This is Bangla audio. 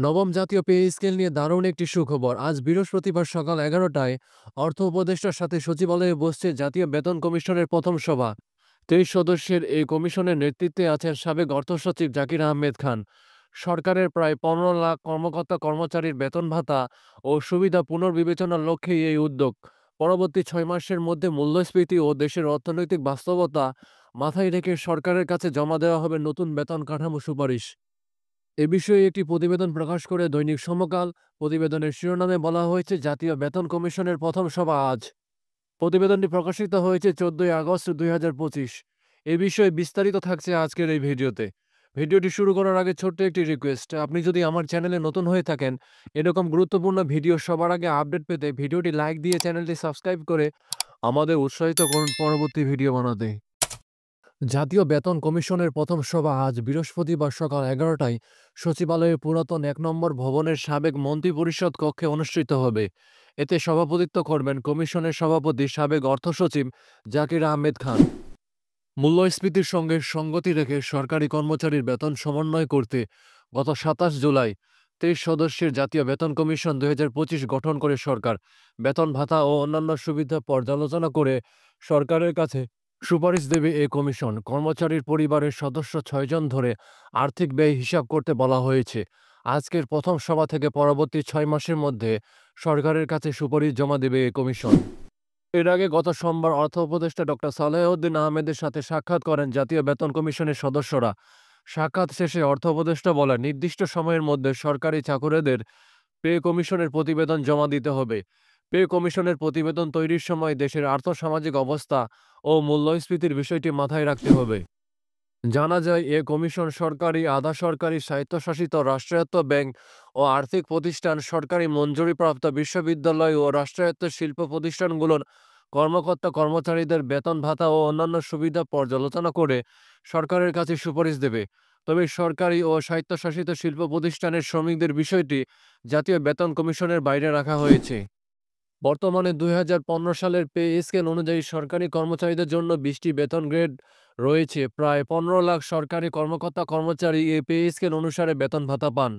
নবম জাতীয় পে স্কেল নিয়ে দারুণ একটি সুখবর। আজ বৃহস্পতিবার সকাল ১১টায় অর্থ উপদেষ্টার সাথে সচিবালয়ে বসছে জাতীয় বেতন কমিশনের প্রথম সভা। ২৩ সদস্যের এই কমিশনের নেতৃত্বে আছেন সাবেক অর্থসচিব জাকির আহমেদ খান। সরকারের প্রায় ১৫ লাখ কর্মকর্তা কর্মচারীর বেতন ভাতা ও সুবিধা পুনর্বিবেচনার লক্ষ্যেই এই উদ্যোগ। পরবর্তী ৬ মাসের মধ্যে মূল্যস্ফীতি ও দেশের অর্থনৈতিক বাস্তবতা মাথায় রেখে সরকারের কাছে জমা দেওয়া হবে নতুন বেতন কাঠামো সুপারিশ। এ বিষয়ে একটি প্রতিবেদন প্রকাশ করে দৈনিক সমকাল। প্রতিবেদনের শিরোনামে বলা হয়েছে, জাতীয় বেতন কমিশনের প্রথম সভা আজ। প্রতিবেদনটি প্রকাশিত হয়েছে ১৪ই আগস্ট ২০২৫। এ বিষয়ে বিস্তারিত থাকছে আজকের এই ভিডিওতে। ভিডিওটি শুরু করার আগে ছোট্ট একটি রিকোয়েস্ট, আপনি যদি আমার চ্যানেলে নতুন হয়ে থাকেন, এরকম গুরুত্বপূর্ণ ভিডিও সবার আগে আপডেট পেতে ভিডিওটি লাইক দিয়ে চ্যানেলটি সাবস্ক্রাইব করে আমাদের উৎসাহিত করুন পরবর্তী ভিডিও বানাতে। জাতীয় বেতন কমিশনের প্রথম সভা আজ বৃহস্পতিবার সকাল ১১টায় সচিবালয়ের পুরাতন ১ নম্বর ভবনের সাবেক মন্ত্রিপরিষদ কক্ষে অনুষ্ঠিত হবে। এতে সভাপতিত্ব করবেন কমিশনের সভাপতি সাবেক অর্থসচিব জাকির আহমেদ খান। মূল্যস্ফীতির সঙ্গে সঙ্গতি রেখে সরকারি কর্মচারীর বেতন সমন্বয় করতে গত ২৭ জুলাই ২৩ সদস্যের জাতীয় বেতন কমিশন ২০২৫ গঠন করে সরকার। বেতন ভাতা ও অন্যান্য সুবিধা পর্যালোচনা করে সরকারের কাছে সুপারিশ দেবে এ কমিশন। কর্মচারীর পরিবারের সদস্য ৬ জন ধরে আর্থিক ব্যয় হিসাব করতে বলা হয়েছে। আজকের প্রথম সভা থেকে পরবর্তী ৬ মাসের মধ্যে সরকারের কাছে সুপারিশ জমা দেবে এ কমিশন। এর আগে গত সোমবার অর্থ উপদেষ্টা ডক্টর সালেহউদ্দিন আহমেদের সাথে সাক্ষাৎ করেন জাতীয় বেতন কমিশনের সদস্যরা। সাক্ষাৎ শেষে অর্থ উপদেষ্টা বলেন, নির্দিষ্ট সময়ের মধ্যে সরকারি চাকুরেদের পে কমিশনের প্রতিবেদন জমা দিতে হবে। পে কমিশনের প্রতিবেদন তৈরির সময় দেশের আর্থসামাজিক অবস্থা ও মূল্যস্ফীতির বিষয়টি মাথায় রাখতে হবে। জানা যায়, এ কমিশন সরকারি, আধা সরকারি, স্বায়ত্তশাসিত রাষ্ট্রায়ত্ত ব্যাংক ও আর্থিক প্রতিষ্ঠান, সরকারি মঞ্জুরিপ্রাপ্ত বিশ্ববিদ্যালয় ও রাষ্ট্রায়ত্ত শিল্প প্রতিষ্ঠানগুলোর কর্মকর্তা কর্মচারীদের বেতন ভাতা ও অন্যান্য সুবিধা পর্যালোচনা করে সরকারের কাছে সুপারিশ দেবে। তবে সরকারি ও স্বায়ত্তশাসিত শিল্প প্রতিষ্ঠানের শ্রমিকদের বিষয়টি জাতীয় বেতন কমিশনের বাইরে রাখা হয়েছে। বর্তমানে ২০১৫ সালের পে স্কেল অনুযায়ী সরকারি কর্মচারীদের জন্য ২০টি বেতন গ্রেড রয়েছে। প্রায় ১৫ লাখ সরকারি কর্মকর্তা কর্মচারী এ পে স্কেল অনুসারে বেতন ভাতা পান।